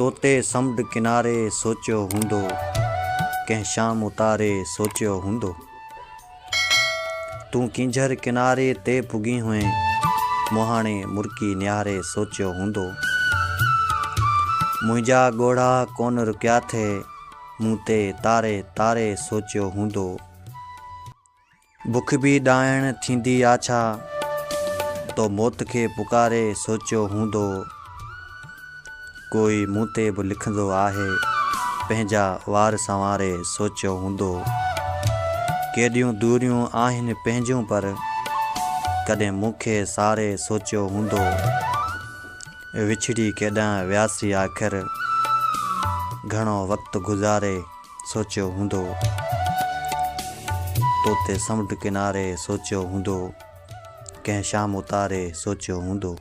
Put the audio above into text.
तोते समुंड किनारे सोचियो हूंदो, कंहिं शाम उतारे सोचियो हूंदो। तूं किंझर किनारे ते पुगी हुएं, मुहाणे मुर्की निहारे सोचियो हूंदो। मुंहिंजा ॻोढ़ा कोन रुकिया थे, मूं ते तारे तारे सोचियो हूंदो। बुख बि ॾाइण थींदी आ छा, तो मौत खे पुकारे सोचियो हूंदो। कोई मूं ते बि लिखंदो आहे, पंहिंजा वार संवारे सोचियो हूंदो। केॾियूं दूरियूं आहिनि पंहिंजूं पर कॾहिं मूंखे सारे सोचियो हूंदो। विछड़ी केॾां वियासीं आख़िर, घणो वक़्तु गुज़ारे सोचियो हूंदो। तोते समुंड किनारे सोचियो हूंदो, कंहिं शाम उतारे सोचियो हूंदो।